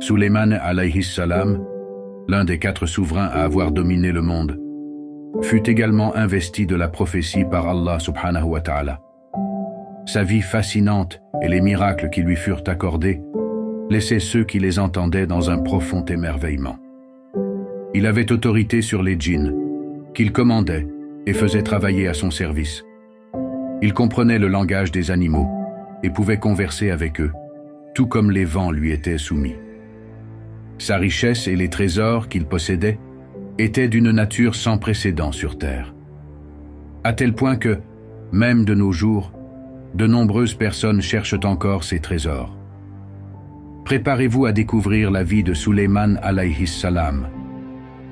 Sulayman alayhi salam, l'un des 4 souverains à avoir dominé le monde, fut également investi de la prophétie par Allah subhanahu wa ta'ala. Sa vie fascinante et les miracles qui lui furent accordés laissaient ceux qui les entendaient dans un profond émerveillement. Il avait autorité sur les djinns, qu'il commandait et faisait travailler à son service. Il comprenait le langage des animaux et pouvait converser avec eux, tout comme les vents lui étaient soumis. Sa richesse et les trésors qu'il possédait étaient d'une nature sans précédent sur terre. À tel point que, même de nos jours, de nombreuses personnes cherchent encore ces trésors. Préparez-vous à découvrir la vie de Sulayman alayhi salam.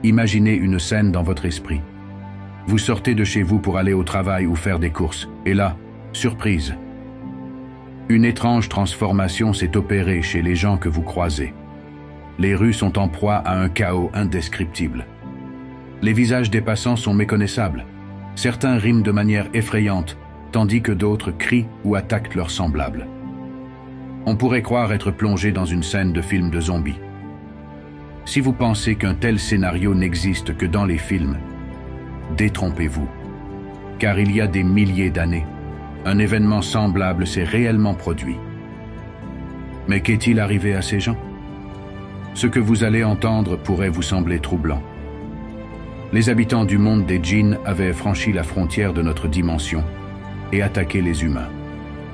Imaginez une scène dans votre esprit. Vous sortez de chez vous pour aller au travail ou faire des courses, et là, surprise. Une étrange transformation s'est opérée chez les gens que vous croisez. Les rues sont en proie à un chaos indescriptible. Les visages des passants sont méconnaissables. Certains riment de manière effrayante, tandis que d'autres crient ou attaquent leurs semblables. On pourrait croire être plongé dans une scène de film de zombies. Si vous pensez qu'un tel scénario n'existe que dans les films, détrompez-vous, car il y a des milliers d'années, un événement semblable s'est réellement produit. Mais qu'est-il arrivé à ces gens? Ce que vous allez entendre pourrait vous sembler troublant. Les habitants du monde des djinns avaient franchi la frontière de notre dimension et attaqué les humains.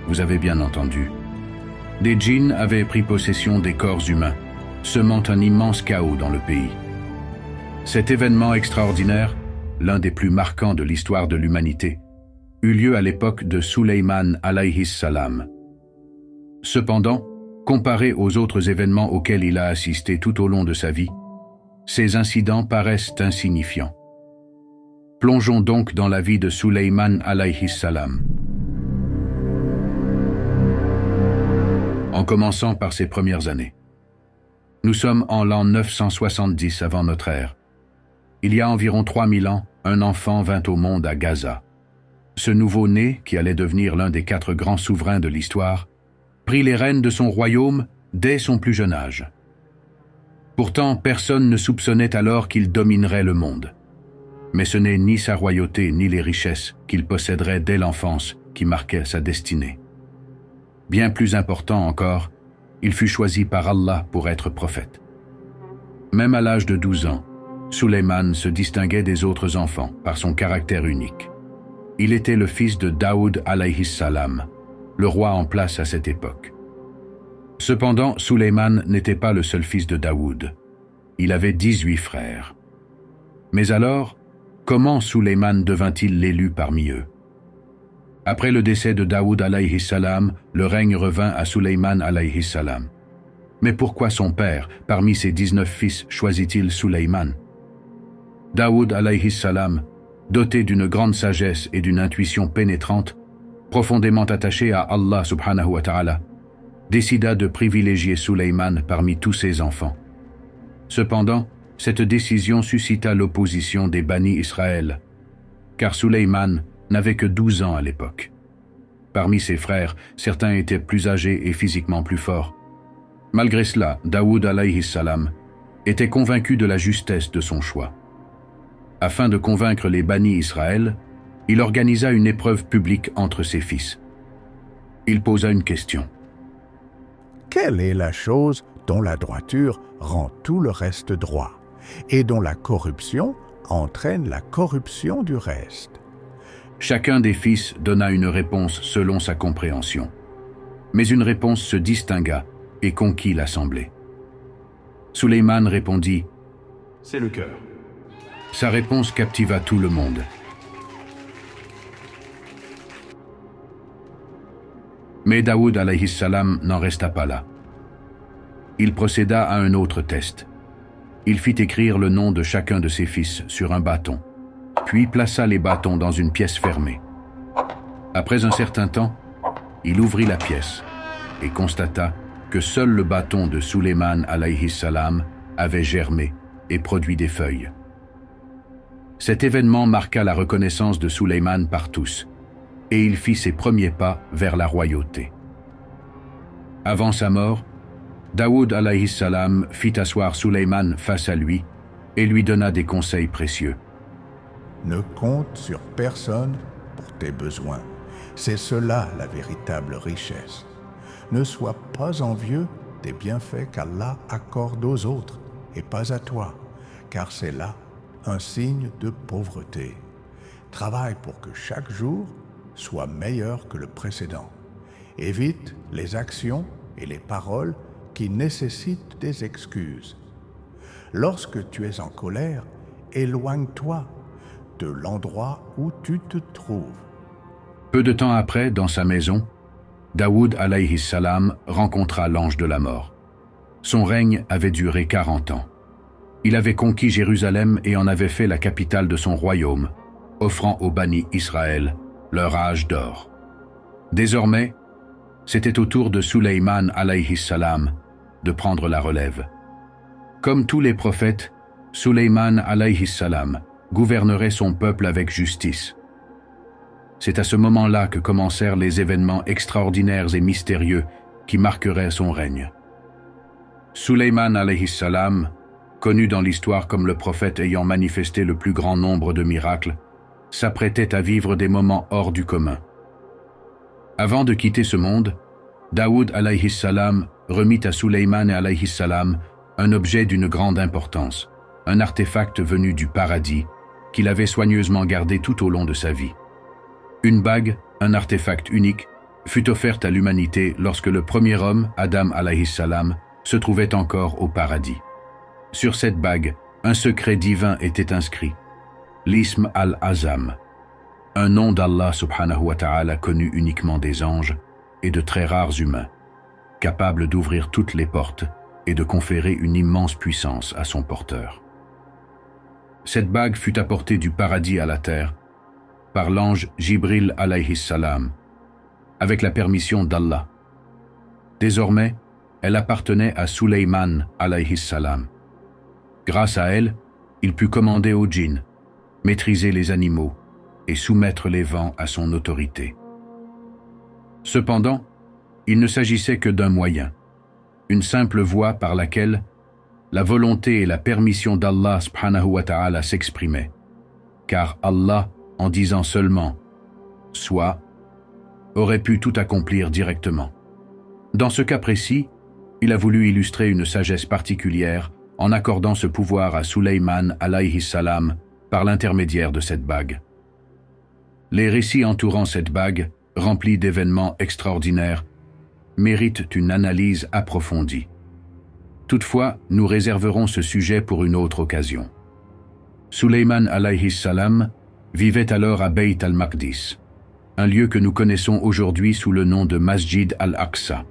Vous avez bien entendu. Des djinns avaient pris possession des corps humains, semant un immense chaos dans le pays. Cet événement extraordinaire, l'un des plus marquants de l'histoire de l'humanité, eut lieu à l'époque de Sulayman alayhi salam. Cependant, comparé aux autres événements auxquels il a assisté tout au long de sa vie, ces incidents paraissent insignifiants. Plongeons donc dans la vie de Sulayman alayhi salam. En commençant par ses premières années. Nous sommes en l'an 970 avant notre ère. Il y a environ 3000 ans, un enfant vint au monde à Gaza. Ce nouveau-né, qui allait devenir l'un des 4 grands souverains de l'histoire, prit les rênes de son royaume dès son plus jeune âge. Pourtant, personne ne soupçonnait alors qu'il dominerait le monde. Mais ce n'est ni sa royauté ni les richesses qu'il posséderait dès l'enfance qui marquaient sa destinée. Bien plus important encore, il fut choisi par Allah pour être prophète. Même à l'âge de 12 ans, Sulayman se distinguait des autres enfants par son caractère unique. Il était le fils de Daoud alayhi salam, le roi en place à cette époque. Cependant, Sulayman n'était pas le seul fils de Daoud. Il avait 18 frères. Mais alors, comment Sulayman devint-il l'élu parmi eux? Après le décès de Daoud alayhi salam, le règne revint à Sulayman alayhi salam. Mais pourquoi son père, parmi ses 19 fils, choisit-il Sulayman? Daoud alayhi salam, doté d'une grande sagesse et d'une intuition pénétrante, profondément attaché à Allah subhanahu wa ta'ala, décida de privilégier Sulayman parmi tous ses enfants. Cependant, cette décision suscita l'opposition des Bani Israël, car Sulayman n'avait que 12 ans à l'époque. Parmi ses frères, certains étaient plus âgés et physiquement plus forts. Malgré cela, Daoud alayhi salam était convaincu de la justesse de son choix. Afin de convaincre les Bani Israël, il organisa une épreuve publique entre ses fils. Il posa une question. Quelle est la chose dont la droiture rend tout le reste droit, et dont la corruption entraîne la corruption du reste? Chacun des fils donna une réponse selon sa compréhension. Mais une réponse se distingua et conquit l'assemblée. Sulayman répondit « C'est le cœur ». Sa réponse captiva tout le monde. Mais Daoud alayhi salam n'en resta pas là. Il procéda à un autre test. Il fit écrire le nom de chacun de ses fils sur un bâton, puis plaça les bâtons dans une pièce fermée. Après un certain temps, il ouvrit la pièce et constata que seul le bâton de Sulayman alayhi salam avait germé et produit des feuilles. Cet événement marqua la reconnaissance de Sulayman par tous, et il fit ses premiers pas vers la royauté. Avant sa mort, Daoud alayhi salam fit asseoir Sulayman face à lui et lui donna des conseils précieux. Ne compte sur personne pour tes besoins. C'est cela la véritable richesse. Ne sois pas envieux des bienfaits qu'Allah accorde aux autres et pas à toi, car c'est là un signe de pauvreté. Travaille pour que chaque jour soit meilleur que le précédent. Évite les actions et les paroles qui nécessitent des excuses. Lorsque tu es en colère, éloigne-toi de l'endroit où tu te trouves. Peu de temps après, dans sa maison, Daoud alayhi salam rencontra l'ange de la mort. Son règne avait duré 40 ans. Il avait conquis Jérusalem et en avait fait la capitale de son royaume, offrant aux Bani Israël leur âge d'or. Désormais, c'était au tour de Sulayman alayhi salam de prendre la relève. Comme tous les prophètes, Sulayman alayhi salam gouvernerait son peuple avec justice. C'est à ce moment-là que commencèrent les événements extraordinaires et mystérieux qui marqueraient son règne. Sulayman alayhi salam, connu dans l'histoire comme le prophète ayant manifesté le plus grand nombre de miracles, s'apprêtait à vivre des moments hors du commun. Avant de quitter ce monde, Daoud alayhi salam remit à Sulayman alayhi salam un objet d'une grande importance, un artefact venu du paradis qu'il avait soigneusement gardé tout au long de sa vie. Une bague, un artefact unique, fut offerte à l'humanité lorsque le premier homme, Adam alayhi salam, se trouvait encore au paradis. Sur cette bague, un secret divin était inscrit, l'ism al-Azam, un nom d'Allah subhanahu wa ta'ala connu uniquement des anges et de très rares humains, capable d'ouvrir toutes les portes et de conférer une immense puissance à son porteur. Cette bague fut apportée du paradis à la terre par l'ange Jibril alayhi salam, avec la permission d'Allah. Désormais, elle appartenait à Sulayman alayhi salam. Grâce à elle, il put commander aux djinns, maîtriser les animaux et soumettre les vents à son autorité. Cependant, il ne s'agissait que d'un moyen, une simple voie par laquelle la volonté et la permission d'Allah subhanahu wa ta'ala s'exprimaient, car Allah, en disant seulement « soit », aurait pu tout accomplir directement. Dans ce cas précis, il a voulu illustrer une sagesse particulière en accordant ce pouvoir à Sulayman alayhi salam par l'intermédiaire de cette bague. Les récits entourant cette bague, remplis d'événements extraordinaires, méritent une analyse approfondie. Toutefois, nous réserverons ce sujet pour une autre occasion. Sulayman alayhi salam vivait alors à Beit al-Maqdis, un lieu que nous connaissons aujourd'hui sous le nom de Masjid al-Aqsa.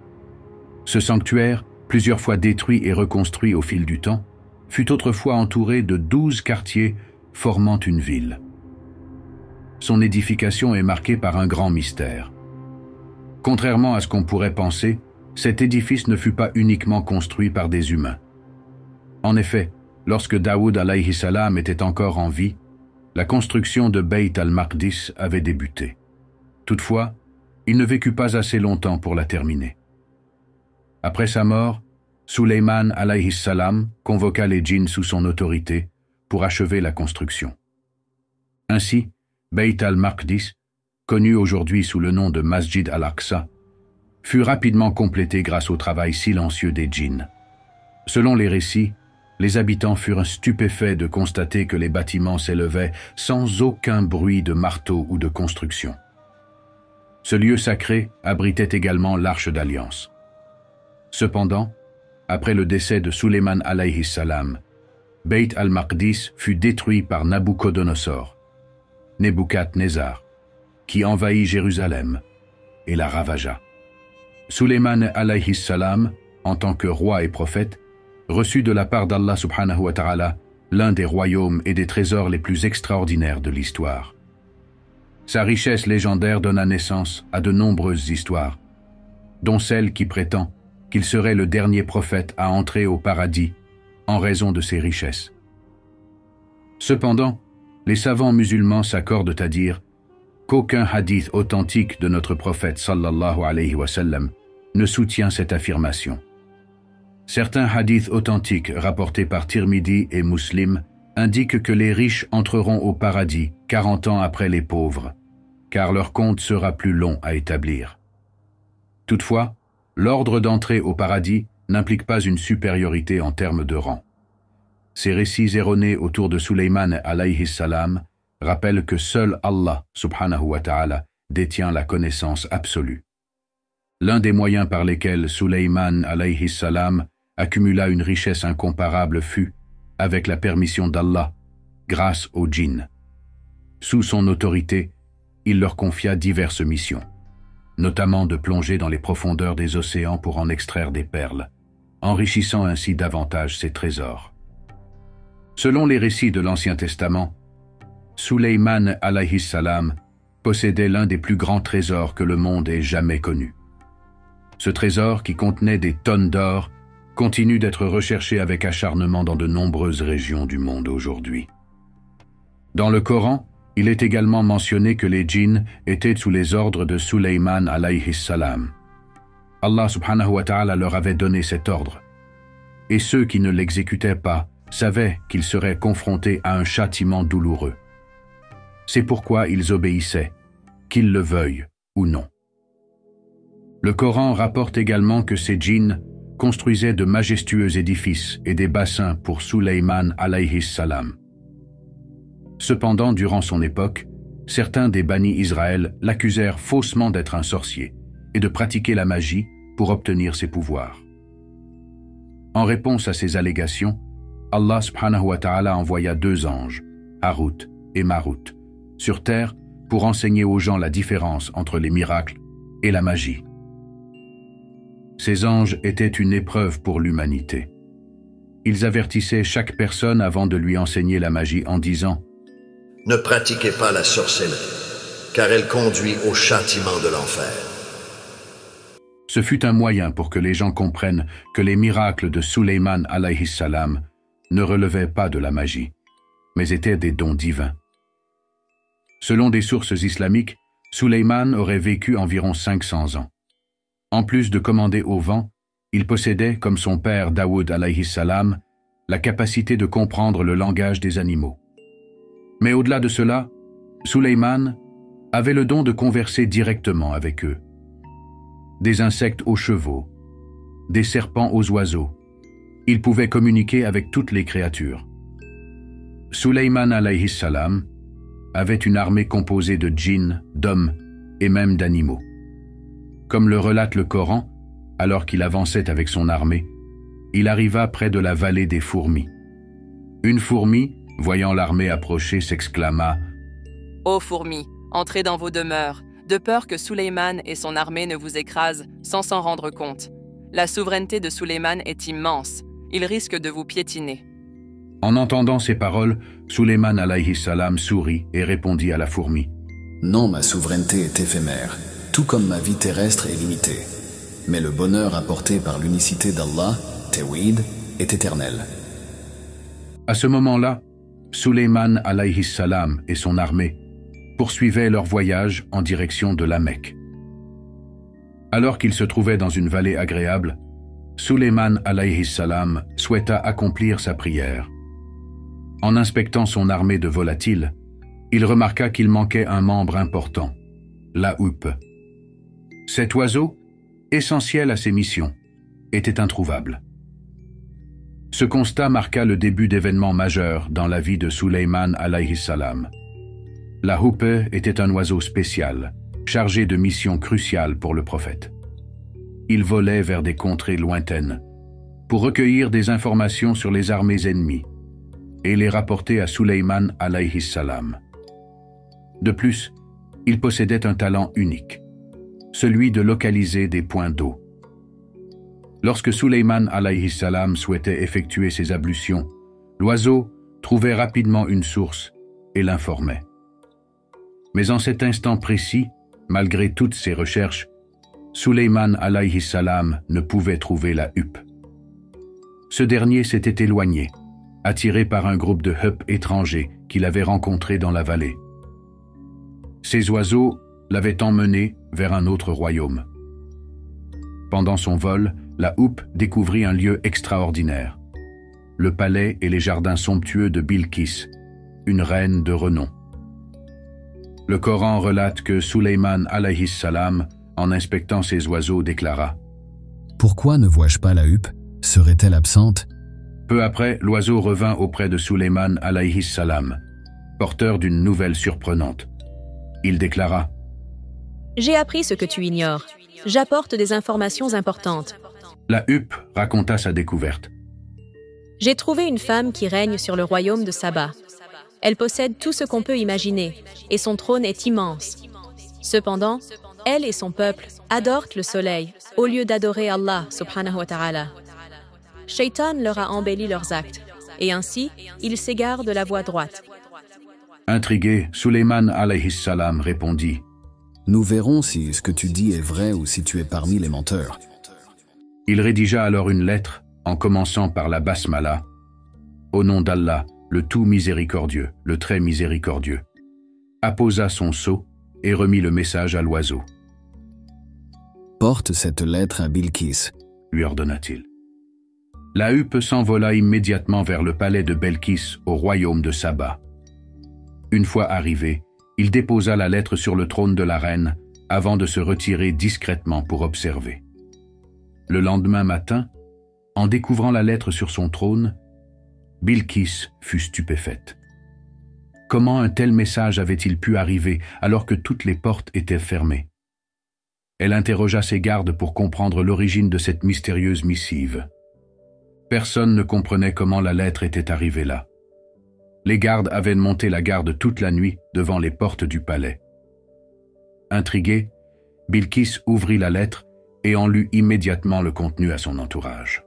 Ce sanctuaire, plusieurs fois détruit et reconstruit au fil du temps, fut autrefois entouré de 12 quartiers formant une ville. Son édification est marquée par un grand mystère. Contrairement à ce qu'on pourrait penser, cet édifice ne fut pas uniquement construit par des humains. En effet, lorsque Daoud alayhi salam était encore en vie, la construction de Beit al-Maqdis avait débuté. Toutefois, il ne vécut pas assez longtemps pour la terminer. Après sa mort, Sulayman alayhi salam convoqua les djinns sous son autorité pour achever la construction. Ainsi, Beit al-Maqdis, connu aujourd'hui sous le nom de Masjid al-Aqsa, fut rapidement complété grâce au travail silencieux des djinns. Selon les récits, les habitants furent stupéfaits de constater que les bâtiments s'élevaient sans aucun bruit de marteau ou de construction. Ce lieu sacré abritait également l'Arche d'Alliance. Cependant, après le décès de Sulayman alayhi salam, Beit al-Maqdis fut détruit par Nabucodonosor, Nebuchadnezzar, qui envahit Jérusalem et la ravagea. Sulayman alayhi salam, en tant que roi et prophète, reçut de la part d'Allah subhanahu wa ta'ala l'un des royaumes et des trésors les plus extraordinaires de l'histoire. Sa richesse légendaire donna naissance à de nombreuses histoires, dont celle qui prétend qu'il serait le dernier prophète à entrer au paradis en raison de ses richesses. Cependant, les savants musulmans s'accordent à dire qu'aucun hadith authentique de notre prophète sallallahu alayhi wa sallam ne soutient cette affirmation. Certains hadiths authentiques rapportés par Tirmidhi et Muslim indiquent que les riches entreront au paradis 40 ans après les pauvres, car leur compte sera plus long à établir. Toutefois, l'ordre d'entrée au paradis n'implique pas une supériorité en termes de rang. Ces récits erronés autour de Suleyman alayhi salam rappellent que seul Allah subhanahu wa ta'ala détient la connaissance absolue. L'un des moyens par lesquels Suleyman alayhi salam accumula une richesse incomparable fut, avec la permission d'Allah, grâce aux djinns. Sous son autorité, il leur confia diverses missions, notamment de plonger dans les profondeurs des océans pour en extraire des perles, enrichissant ainsi davantage ses trésors. Selon les récits de l'Ancien Testament, Suleyman alayhi salam possédait l'un des plus grands trésors que le monde ait jamais connu. Ce trésor, qui contenait des tonnes d'or, continue d'être recherché avec acharnement dans de nombreuses régions du monde aujourd'hui. Dans le Coran, il est également mentionné que les djinns étaient sous les ordres de Suleyman alayhi salam. Allah subhanahu wa ta'ala leur avait donné cet ordre, et ceux qui ne l'exécutaient pas savaient qu'ils seraient confrontés à un châtiment douloureux. C'est pourquoi ils obéissaient, qu'ils le veuillent ou non. Le Coran rapporte également que ces djinns construisaient de majestueux édifices et des bassins pour Suleyman alayhi salam. Cependant, durant son époque, certains des Bani Israël l'accusèrent faussement d'être un sorcier et de pratiquer la magie pour obtenir ses pouvoirs. En réponse à ces allégations, Allah subhanahu wa ta'ala envoya 2 anges, Harut et Marut, sur terre pour enseigner aux gens la différence entre les miracles et la magie. Ces anges étaient une épreuve pour l'humanité. Ils avertissaient chaque personne avant de lui enseigner la magie en disant « Ne pratiquez pas la sorcellerie, car elle conduit au châtiment de l'enfer. » Ce fut un moyen pour que les gens comprennent que les miracles de Suleyman alayhi salam ne relevaient pas de la magie, mais étaient des dons divins. Selon des sources islamiques, Suleyman aurait vécu environ 500 ans. En plus de commander au vent, il possédait, comme son père Daoud alayhi salam, la capacité de comprendre le langage des animaux. Mais au-delà de cela, Suleyman avait le don de converser directement avec eux. Des insectes aux chevaux, des serpents aux oiseaux, il pouvait communiquer avec toutes les créatures. Suleyman alayhi salam avait une armée composée de djinns, d'hommes et même d'animaux. Comme le relate le Coran, alors qu'il avançait avec son armée, il arriva près de la vallée des fourmis. Une fourmi, voyant l'armée approcher, s'exclama « Ô fourmis, entrez dans vos demeures, de peur que Suleyman et son armée ne vous écrasent sans s'en rendre compte. La souveraineté de Suleyman est immense, il risque de vous piétiner. » En entendant ces paroles, Suleyman alayhi salam sourit et répondit à la fourmi « Non, ma souveraineté est éphémère, tout comme ma vie terrestre est limitée. Mais le bonheur apporté par l'unicité d'Allah, Tawhid, est éternel. » À ce moment-là, Suleyman alayhi salam et son armée poursuivaient leur voyage en direction de la Mecque. Alors qu'ils se trouvaient dans une vallée agréable, Suleyman alayhi salam souhaita accomplir sa prière. En inspectant son armée de volatiles, il remarqua qu'il manquait un membre important, la houppe. Cet oiseau, essentiel à ses missions, était introuvable. Ce constat marqua le début d'événements majeurs dans la vie de Suleyman alayhi salam. La houppe était un oiseau spécial, chargé de missions cruciales pour le prophète. Il volait vers des contrées lointaines pour recueillir des informations sur les armées ennemies et les rapporter à Suleyman alayhi salam. De plus, il possédait un talent unique, celui de localiser des points d'eau. Lorsque Suleyman alayhi salam souhaitait effectuer ses ablutions, l'oiseau trouvait rapidement une source et l'informait. Mais en cet instant précis, malgré toutes ses recherches, Suleyman alayhi salam ne pouvait trouver la huppe. Ce dernier s'était éloigné, attiré par un groupe de huppes étrangers qu'il avait rencontrés dans la vallée. Ces oiseaux l'avaient emmené vers un autre royaume. Pendant son vol, la houppe découvrit un lieu extraordinaire. Le palais et les jardins somptueux de Bilqis, une reine de renom. Le Coran relate que Suleyman alayhi salam, en inspectant ces oiseaux, déclara « Pourquoi ne vois-je pas la huppe? Serait-elle absente ?» Peu après, l'oiseau revint auprès de Suleyman alayhi salam, porteur d'une nouvelle surprenante. Il déclara « J'ai appris ce que tu ignores. J'apporte des informations importantes. » La huppe raconta sa découverte. « J'ai trouvé une femme qui règne sur le royaume de Saba. Elle possède tout ce qu'on peut imaginer, et son trône est immense. Cependant, elle et son peuple adorent le soleil, au lieu d'adorer Allah subhanahu wa ta'ala. Shaitan leur a embelli leurs actes, et ainsi, ils s'égarent de la voie droite. » Intrigué, Suleyman alayhi salam répondit « Nous verrons si ce que tu dis est vrai ou si tu es parmi les menteurs. » Il rédigea alors une lettre en commençant par la basmala. Au nom d'Allah, le tout miséricordieux, le très miséricordieux, apposa son sceau et remit le message à l'oiseau. « Porte cette lettre à Bilqis, » lui ordonna-t-il. La huppe s'envola immédiatement vers le palais de Belkis au royaume de Saba. Une fois arrivé, il déposa la lettre sur le trône de la reine avant de se retirer discrètement pour observer. Le lendemain matin, en découvrant la lettre sur son trône, Bilqis fut stupéfaite. Comment un tel message avait-il pu arriver alors que toutes les portes étaient fermées? Elle interrogea ses gardes pour comprendre l'origine de cette mystérieuse missive. Personne ne comprenait comment la lettre était arrivée là. Les gardes avaient monté la garde toute la nuit devant les portes du palais. Intrigué, Bilqis ouvrit la lettre et en lut immédiatement le contenu à son entourage.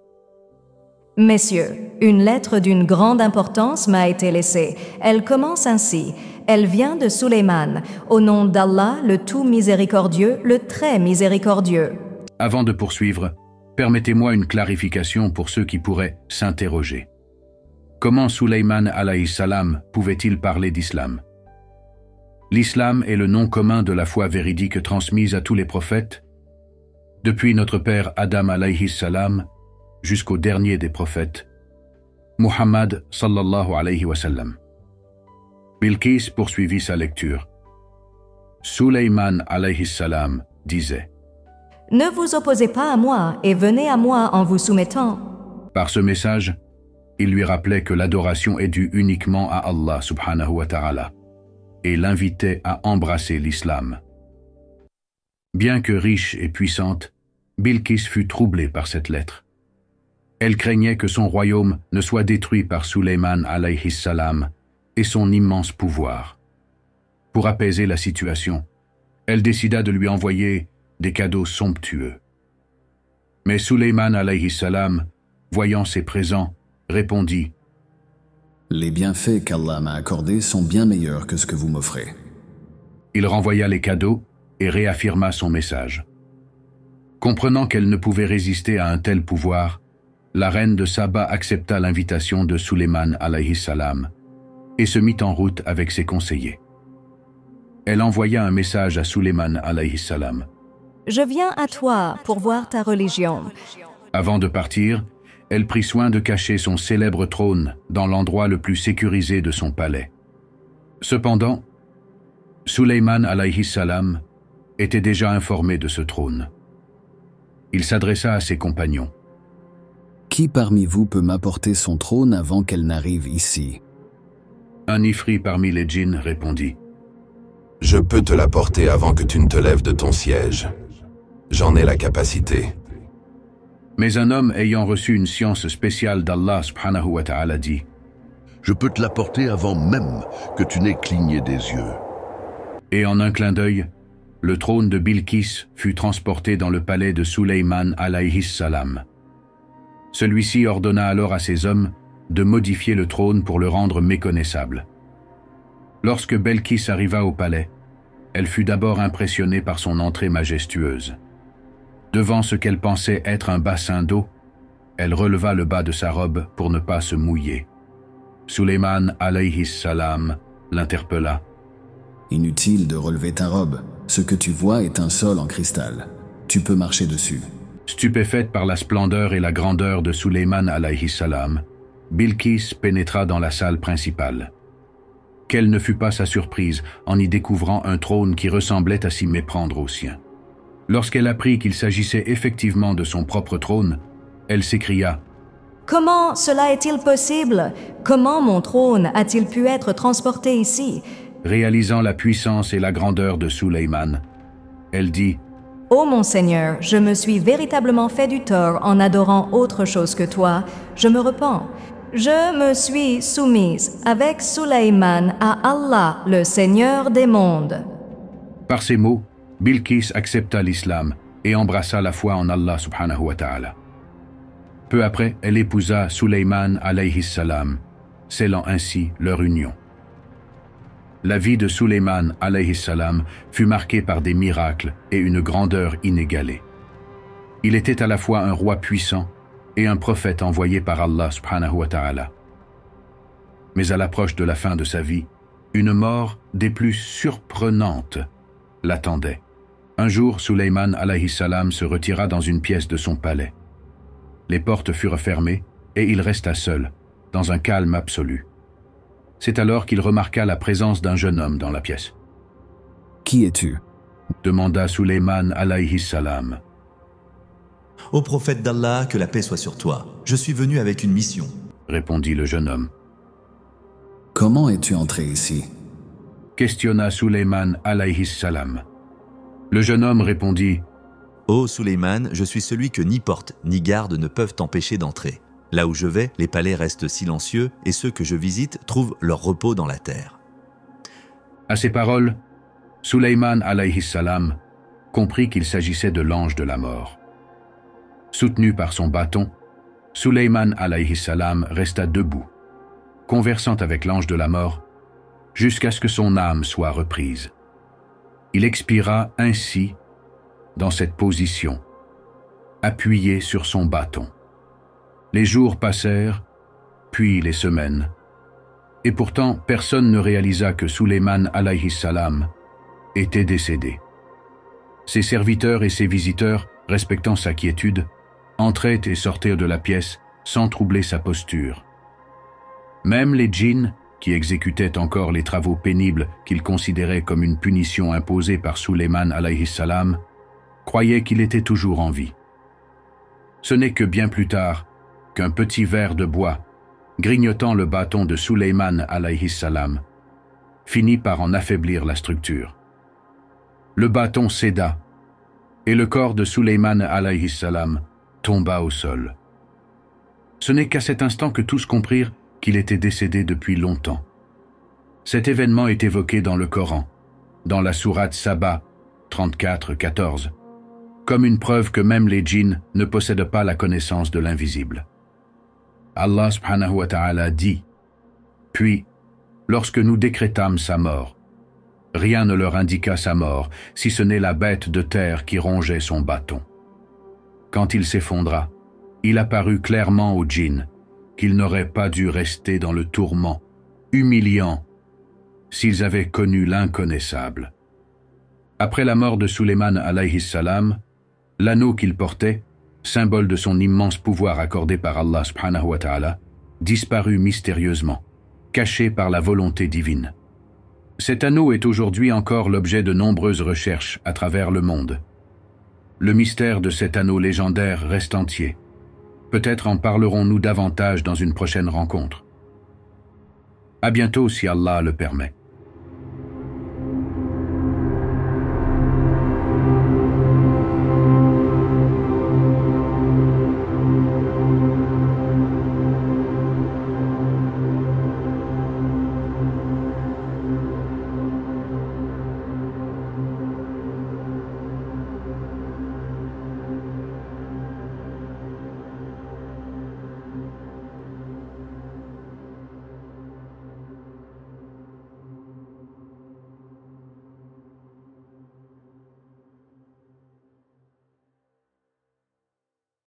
« Messieurs, une lettre d'une grande importance m'a été laissée. Elle commence ainsi. Elle vient de Suleyman, au nom d'Allah, le tout miséricordieux, le très miséricordieux. » Avant de poursuivre, permettez-moi une clarification pour ceux qui pourraient s'interroger. Comment Suleyman alayhi salam pouvait-il parler d'islam? L'islam est le nom commun de la foi véridique transmise à tous les prophètes, depuis notre père Adam alayhi salam jusqu'au dernier des prophètes, Muhammad sallallahu alayhi wa sallam. Bilqis poursuivit sa lecture. Suleyman alayhi salam disait: « Ne vous opposez pas à moi et venez à moi en vous soumettant. » Par ce message, il lui rappelait que l'adoration est due uniquement à Allah subhanahu wa ta'ala et l'invitait à embrasser l'islam. Bien que riche et puissante, Bilqis fut troublée par cette lettre. Elle craignait que son royaume ne soit détruit par Suleyman alayhi salam et son immense pouvoir. Pour apaiser la situation, elle décida de lui envoyer des cadeaux somptueux. Mais Suleyman alayhi salam, voyant ces présents, répondit: « Les bienfaits qu'Allah m'a accordés sont bien meilleurs que ce que vous m'offrez. » Il renvoya les cadeaux et réaffirma son message. Comprenant qu'elle ne pouvait résister à un tel pouvoir, la reine de Saba accepta l'invitation de Suleyman alayhi salam et se mit en route avec ses conseillers. Elle envoya un message à Suleyman alayhi salam. « Je viens à toi pour voir ta religion. » Avant de partir, elle prit soin de cacher son célèbre trône dans l'endroit le plus sécurisé de son palais. Cependant, Suleyman alayhi salam était déjà informé de ce trône. Il s'adressa à ses compagnons. « Qui parmi vous peut m'apporter son trône avant qu'elle n'arrive ici ?» Un ifri parmi les djinns répondit: « Je peux te l'apporter avant que tu ne te lèves de ton siège. J'en ai la capacité. » Mais un homme ayant reçu une science spéciale d'Allah subhanahu wa ta'ala dit: « Je peux te l'apporter avant même que tu n'aies cligné des yeux. » Et en un clin d'œil, le trône de Bilqis fut transporté dans le palais de Suleyman alayhi salam. Celui-ci ordonna alors à ses hommes de modifier le trône pour le rendre méconnaissable. Lorsque Belkis arriva au palais, elle fut d'abord impressionnée par son entrée majestueuse. Devant ce qu'elle pensait être un bassin d'eau, elle releva le bas de sa robe pour ne pas se mouiller. Suleyman alayhi salam l'interpella. « Inutile de relever ta robe. Ce que tu vois est un sol en cristal. Tu peux marcher dessus. » Stupéfaite par la splendeur et la grandeur de Sulayman alayhi salam, Bilqis pénétra dans la salle principale. Quelle ne fut pas sa surprise en y découvrant un trône qui ressemblait à s'y méprendre au sien. Lorsqu'elle apprit qu'il s'agissait effectivement de son propre trône, elle s'écria « Comment cela est-il possible? Comment mon trône a-t-il pu être transporté ici ?» Réalisant la puissance et la grandeur de Sulayman, elle dit « Ô mon Seigneur, je me suis véritablement fait du tort en adorant autre chose que toi. Je me repens. Je me suis soumise avec Sulayman à Allah, le Seigneur des mondes. » Par ces mots, Bilqis accepta l'islam et embrassa la foi en Allah subhanahu wa ta'ala. Peu après, elle épousa Sulayman alayhi salam, scellant ainsi leur union. La vie de Sulayman alayhi salam fut marquée par des miracles et une grandeur inégalée. Il était à la fois un roi puissant et un prophète envoyé par Allah subhanahu wa ta'ala. Mais à l'approche de la fin de sa vie, une mort des plus surprenantes l'attendait. Un jour, Sulayman alayhi salam se retira dans une pièce de son palais. Les portes furent fermées et il resta seul, dans un calme absolu. C'est alors qu'il remarqua la présence d'un jeune homme dans la pièce. « Qui es-tu » demanda Sulayman alayhi salam. « Ô prophète d'Allah, que la paix soit sur toi. Je suis venu avec une mission. » répondit le jeune homme. « Comment es-tu entré ici » questionna Sulayman alayhi salam. Le jeune homme répondit « Ô Sulayman, je suis celui que ni porte ni garde ne peuvent t'empêcher d'entrer. Là où je vais, les palais restent silencieux et ceux que je visite trouvent leur repos dans la terre. » À ces paroles, Sulayman alayhi salam comprit qu'il s'agissait de l'ange de la mort. Soutenu par son bâton, Sulayman alayhi salam resta debout, conversant avec l'ange de la mort, jusqu'à ce que son âme soit reprise. Il expira ainsi, dans cette position, appuyé sur son bâton. Les jours passèrent, puis les semaines, et pourtant personne ne réalisa que Sulayman alayhi salam était décédé. Ses serviteurs et ses visiteurs, respectant sa quiétude, entraient et sortaient de la pièce sans troubler sa posture. Même les djinns, qui exécutaient encore les travaux pénibles qu'ils considéraient comme une punition imposée par Sulayman alayhi salam, croyaient qu'il était toujours en vie. Ce n'est que bien plus tard qu'un petit ver de bois, grignotant le bâton de Sulayman alayhi salam, finit par en affaiblir la structure. Le bâton céda, et le corps de Sulayman alayhi salam tomba au sol. Ce n'est qu'à cet instant que tous comprirent qu'il était décédé depuis longtemps. Cet événement est évoqué dans le Coran, dans la sourate Saba 34-14, comme une preuve que même les djinns ne possèdent pas la connaissance de l'invisible. Allah subhanahu wa ta'ala dit « Puis, lorsque nous décrétâmes sa mort, rien ne leur indiqua sa mort, si ce n'est la bête de terre qui rongeait son bâton. Quand il s'effondra, il apparut clairement aux djinns qu'ils n'auraient pas dû rester dans le tourment humiliant s'ils avaient connu l'inconnaissable. » Après la mort de Sulayman alayhi salam, l'anneau qu'il portait, symbole de son immense pouvoir accordé par Allah subhanahu wa ta'ala, disparut mystérieusement, caché par la volonté divine. Cet anneau est aujourd'hui encore l'objet de nombreuses recherches à travers le monde. Le mystère de cet anneau légendaire reste entier. Peut-être en parlerons-nous davantage dans une prochaine rencontre. À bientôt si Allah le permet.